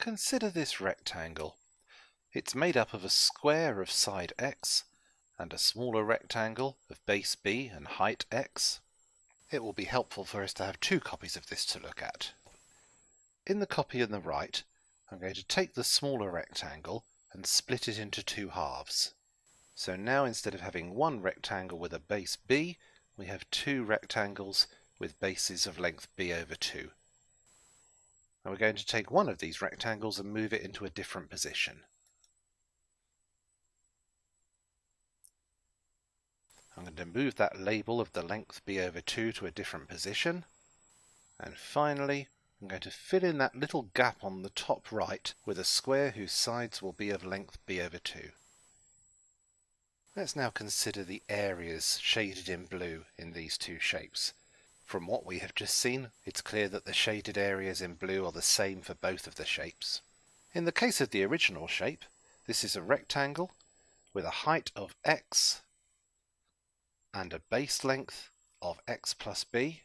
Consider this rectangle. It's made up of a square of side x and a smaller rectangle of base b and height x. It will be helpful for us to have two copies of this to look at. In the copy on the right, I'm going to take the smaller rectangle and split it into two halves. So now instead of having one rectangle with a base b, we have two rectangles with bases of length b over 2. Now we're going to take one of these rectangles and move it into a different position. I'm going to move that label of the length b over 2 to a different position. And finally, I'm going to fill in that little gap on the top right with a square whose sides will be of length b over 2. Let's now consider the areas shaded in blue in these two shapes. From what we have just seen, it's clear that the shaded areas in blue are the same for both of the shapes. In the case of the original shape, this is a rectangle with a height of x and a base length of x plus b.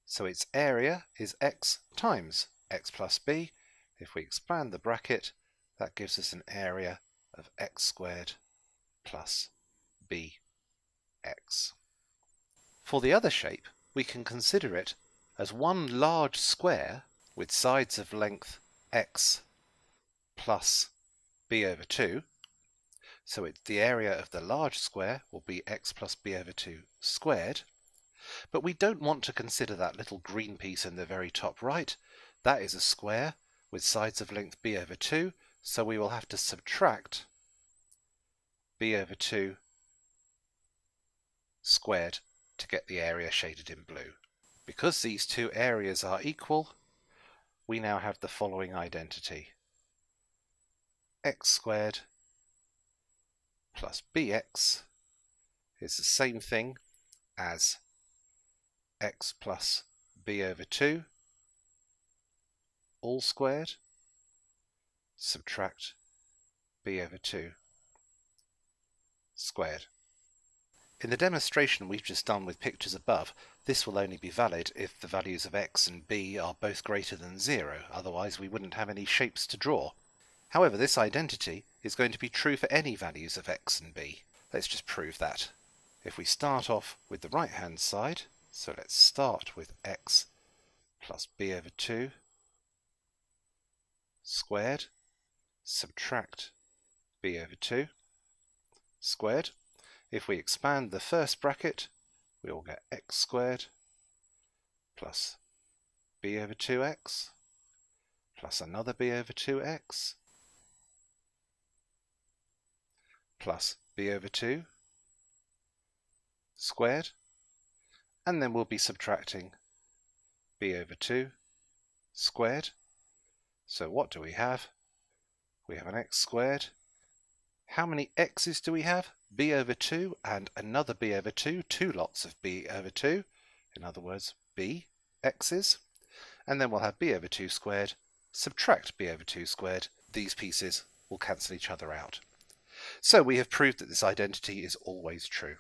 So its area is x times x plus b. If we expand the bracket, that gives us an area of x squared plus bx. For the other shape, we can consider it as one large square with sides of length x plus b over 2. So the area of the large square will be x plus b over 2 squared. But we don't want to consider that little green piece in the very top right. That is a square with sides of length b over 2, so we will have to subtract b over 2 squared to get the area shaded in blue. Because these two areas are equal, we now have the following identity. X squared plus bx is the same thing as x plus b over 2 all squared, subtract b over 2 squared. In the demonstration we've just done with pictures above, this will only be valid if the values of x and b are both greater than 0, otherwise we wouldn't have any shapes to draw. However, this identity is going to be true for any values of x and b. Let's just prove that. If we start off with the right hand side, so let's start with x plus b over 2 squared, subtract b over 2 squared. If we expand the first bracket, we will get x squared plus b over 2x plus another b over 2x plus b over 2 squared, and then we'll be subtracting b over 2 squared. So what do we have? We have an x squared. How many x's do we have? B over 2 and another b over 2, two lots of b over 2, in other words b x's, and then we'll have b over 2 squared, subtract b over 2 squared. These pieces will cancel each other out. So we have proved that this identity is always true.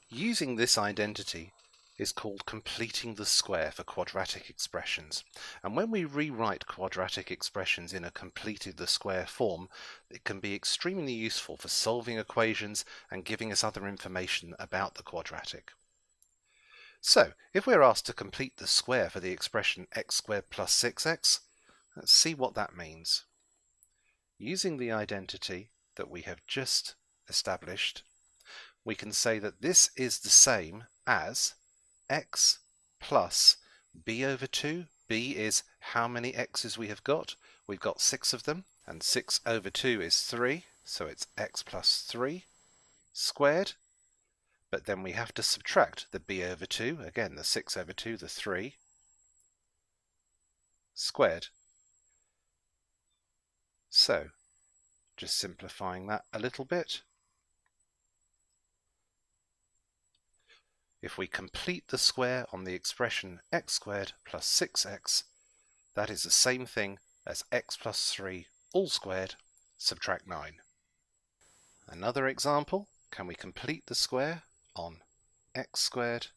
Using this identity is called completing the square for quadratic expressions, and when we rewrite quadratic expressions in a completed the square form, it can be extremely useful for solving equations and giving us other information about the quadratic. So if we're asked to complete the square for the expression x squared plus 6x, let's see what that means. Using the identity that we have just established, we can say that this is the same as x plus b over 2. b is how many x's we have got. We've got 6 of them, and 6 over 2 is 3, so it's x plus 3 squared. But then we have to subtract the b over 2, again the 6 over 2, the 3 squared. So, just simplifying that a little bit, if we complete the square on the expression x squared plus 6x, that is the same thing as x plus 3 all squared, subtract 9. Another example, can we complete the square on x squared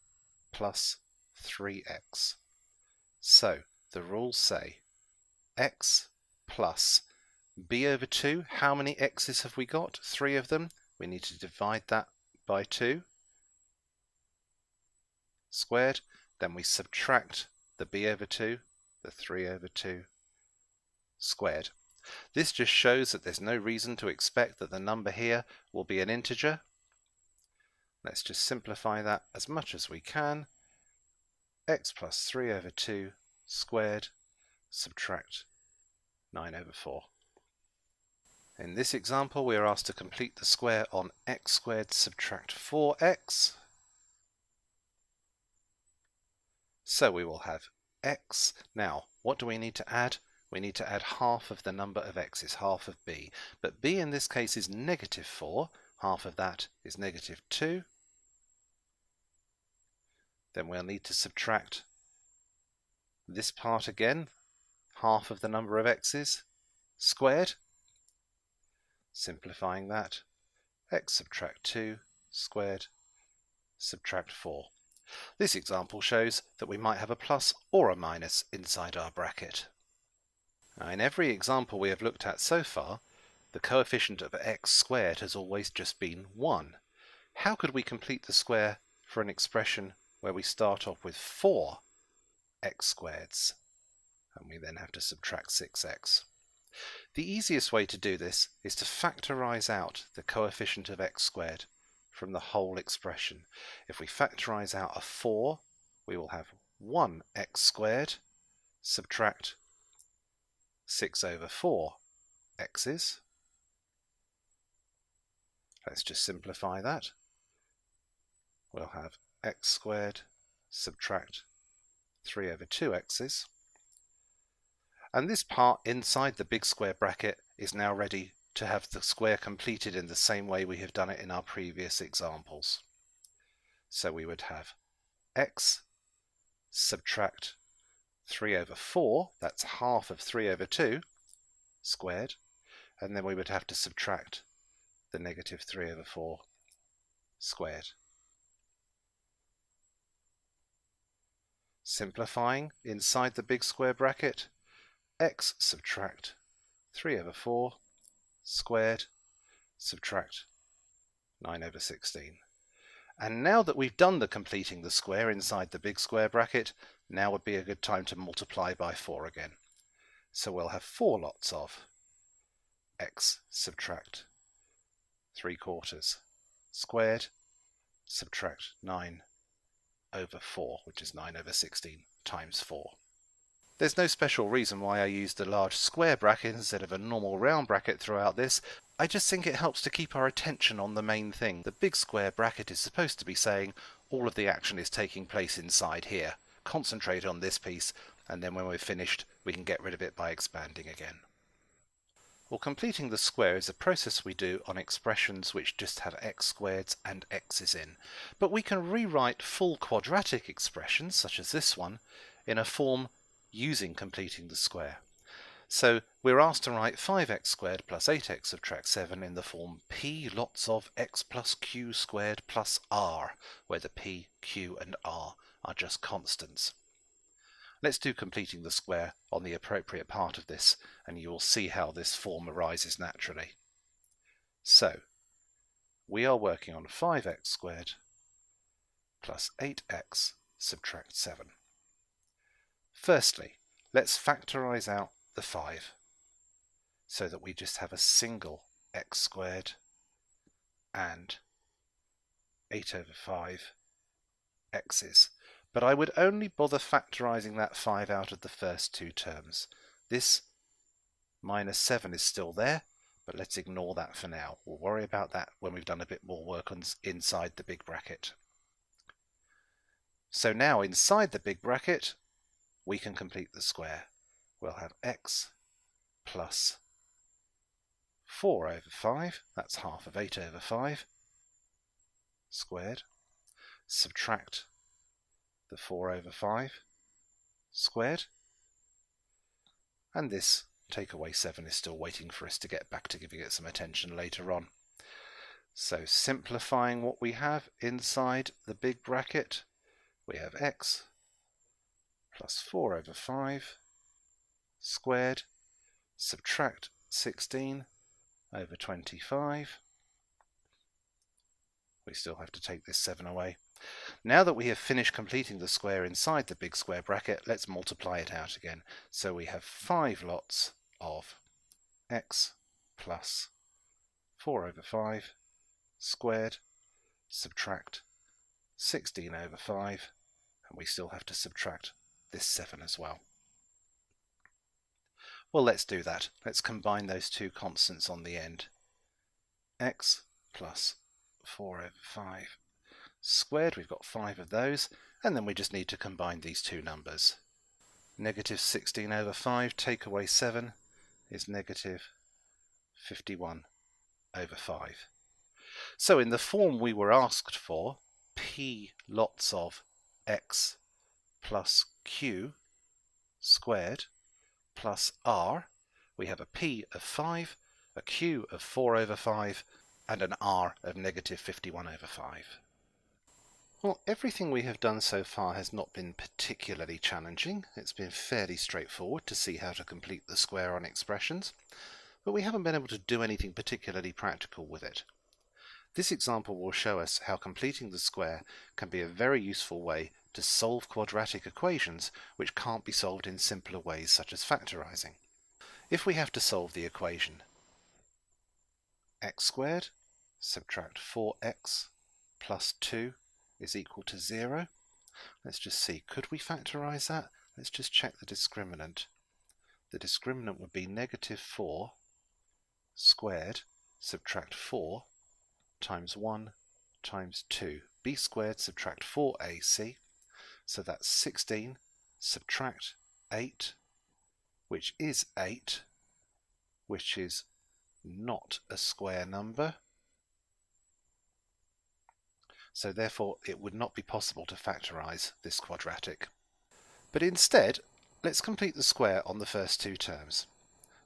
plus 3x? So the rules say x plus b over 2. How many x's have we got? 3 of them. We need to divide that by 2 squared. Then we subtract the b over 2, the 3 over 2 squared. This just shows that there's no reason to expect that the number here will be an integer. Let's just simplify that as much as we can. X plus 3 over 2 squared, subtract 9 over 4. In this example, we are asked to complete the square on x squared subtract 4x. So we will have x. Now, what do we need to add? We need to add half of the number of x's, half of b. But b in this case is negative 4. Half of that is negative 2. Then we'll need to subtract this part again, half of the number of x's squared. Simplifying that, x subtract 2 squared, subtract 4. This example shows that we might have a plus or a minus inside our bracket. Now, in every example we have looked at so far, the coefficient of x squared has always just been 1. How could we complete the square for an expression where we start off with 4 x squareds and we then have to subtract 6x? The easiest way to do this is to factorize out the coefficient of x squared from the whole expression. If we factorize out a 4, we will have 1x squared subtract 6 over 4 x's. Let's just simplify that. We'll have x squared subtract 3 over 2 x's. And this part inside the big square bracket is now ready to have the square completed in the same way we have done it in our previous examples. So we would have x subtract 3 over 4, that's half of 3 over 2 squared, and then we would have to subtract the negative 3 over 4 squared. Simplifying inside the big square bracket, x subtract 3 over 4 squared, subtract 9 over 16. And now that we've done the completing the square inside the big square bracket, now would be a good time to multiply by 4 again. So we'll have 4 lots of x subtract 3/4 squared, subtract 9 over 4, which is 9 over 16 times 4. There's no special reason why I used a large square bracket instead of a normal round bracket throughout this. I just think it helps to keep our attention on the main thing. The big square bracket is supposed to be saying all of the action is taking place inside here. Concentrate on this piece, and then when we're finished we can get rid of it by expanding again. Well, completing the square is a process we do on expressions which just have x squareds and x's in. But we can rewrite full quadratic expressions, such as this one, in a form using completing the square. So we're asked to write 5x squared plus 8x subtract 7 in the form p lots of x plus q squared plus r, where the p, q and r are just constants. Let's do completing the square on the appropriate part of this, and you will see how this form arises naturally. So we are working on 5x squared plus 8x subtract 7. Firstly, let's factorize out the 5 so that we just have a single x squared and 8 over 5 x's. But I would only bother factorizing that 5 out of the first two terms. This minus 7 is still there, but let's ignore that for now. We'll worry about that when we've done a bit more work on inside the big bracket. So now inside the big bracket, we can complete the square. We'll have x plus 4 over 5, that's half of 8 over 5, squared, subtract the 4 over 5 squared, and this take away 7 is still waiting for us to get back to giving it some attention later on. So simplifying what we have inside the big bracket, we have x plus 4 over 5 squared, subtract 16 over 25. We still have to take this 7 away. Now that we have finished completing the square inside the big square bracket, let's multiply it out again. So we have 5 lots of x plus 4 over 5 squared, subtract 16 over 5, and we still have to subtract this 7 as well. Well, let's do that. Let's combine those two constants on the end. X plus 4 over 5 squared, we've got 5 of those, and then we just need to combine these two numbers. Negative 16 over 5, take away 7, is negative 51 over 5. So in the form we were asked for, p lots of x plus q squared plus r, we have a p of 5, a q of 4 over 5, and an r of negative 51 over 5. Well, everything we have done so far has not been particularly challenging. It's been fairly straightforward to see how to complete the square on expressions, but we haven't been able to do anything particularly practical with it. This example will show us how completing the square can be a very useful way to solve quadratic equations which can't be solved in simpler ways such as factorising. If we have to solve the equation x squared subtract 4x plus 2 is equal to 0, let's just see, could we factorise that? Let's just check the discriminant. The discriminant would be negative 4 squared subtract 4 times 1 times 2. b squared subtract 4ac, so that's 16 subtract 8, which is 8, which is not a square number. So therefore it would not be possible to factorise this quadratic. But instead, let's complete the square on the first two terms.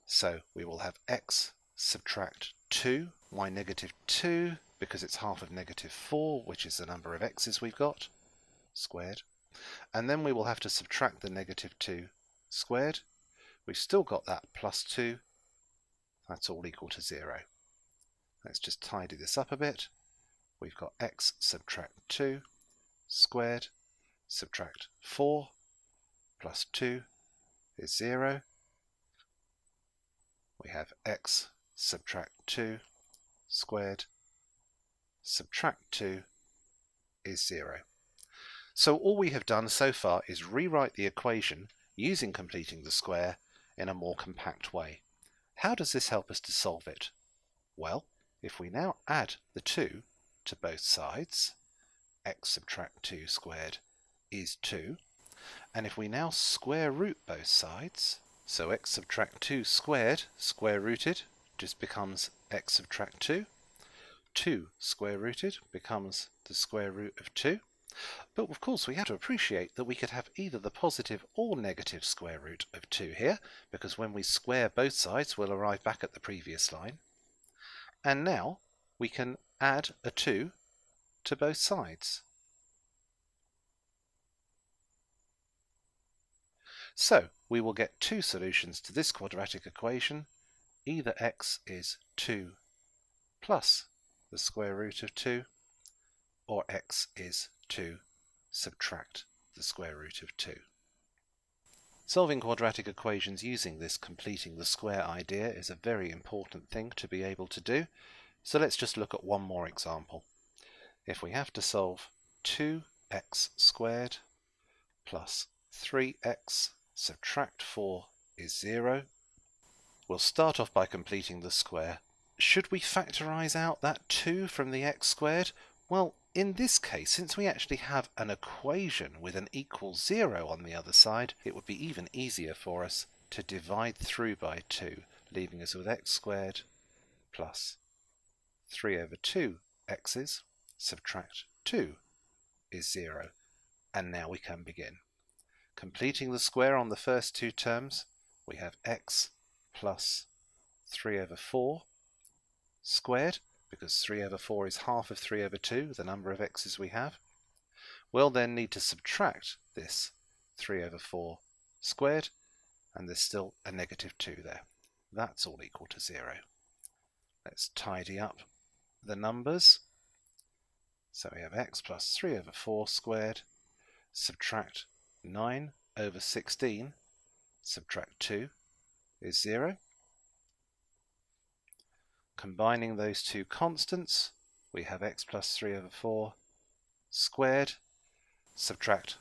So we will have x subtract 2, y negative 2, because it's half of negative 4, which is the number of x's we've got, squared. And then we will have to subtract the negative 2 squared. We've still got that plus 2. That's all equal to 0. Let's just tidy this up a bit. We've got x subtract 2 squared, subtract 4 plus 2 is 0. We have x subtract 2 squared, subtract 2 is 0. So all we have done so far is rewrite the equation using completing the square in a more compact way. How does this help us to solve it? Well, if we now add the 2 to both sides, x subtract 2 squared is 2, and if we now square root both sides, so x subtract 2 squared, square rooted, just becomes x subtract 2, 2 square rooted becomes the square root of 2, but of course we have to appreciate that we could have either the positive or negative square root of 2 here, because when we square both sides we'll arrive back at the previous line. And now we can add a 2 to both sides. So we will get two solutions to this quadratic equation. Either x is 2 plus the square root of 2, or x is 2 subtract the square root of 2. Solving quadratic equations using this completing the square idea is a very important thing to be able to do. So let's just look at one more example. If we have to solve 2x squared plus 3x subtract 4 is 0, we'll start off by completing the square. Should we factorise out that 2 from the x squared? Well, in this case, since we actually have an equation with an equal 0 on the other side, it would be even easier for us to divide through by 2, leaving us with x squared plus 3 over 2 x's subtract 2 is 0. And now we can begin. Completing the square on the first two terms, we have x plus 3 over 4 squared, because 3 over 4 is half of 3 over 2, the number of x's we have. We'll then need to subtract this 3 over 4 squared, and there's still a negative 2 there. That's all equal to 0. Let's tidy up the numbers. So we have x plus 3 over 4 squared, subtract 9 over 16, subtract 2 is 0. Combining those two constants, we have x plus 3 over 4 squared, subtract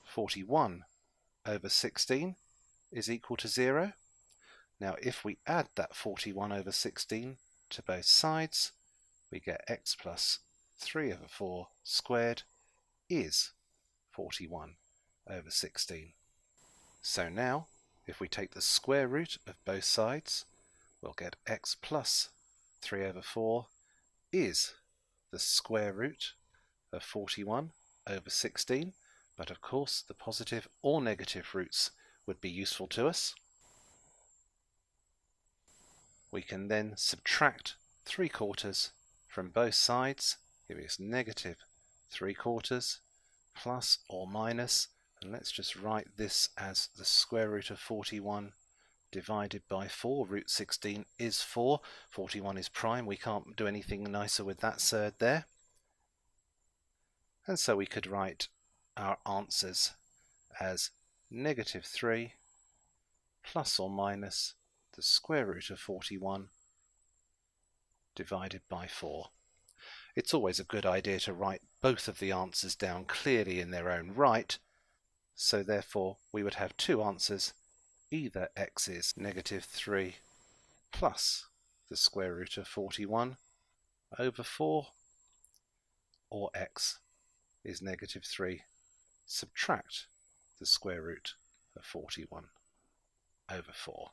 41 over 16 is equal to 0. Now if we add that 41 over 16 to both sides, we get x plus 3 over 4 squared is 41 over 16. So now, if we take the square root of both sides, we'll get x plus 3 over 4 is the square root of 41 over 16, but of course the positive or negative roots would be useful to us. We can then subtract 3/4 from both sides, giving us negative 3/4 plus or minus, and let's just write this as the square root of 41 divided by 4. Root 16 is 4. 41 is prime. We can't do anything nicer with that surd there. And so we could write our answers as negative 3 plus or minus the square root of 41 divided by 4. It's always a good idea to write both of the answers down clearly in their own right, so therefore we would have two answers. Either x is negative 3 plus the square root of 41 over 4, or x is negative 3 subtract the square root of 41 over 4.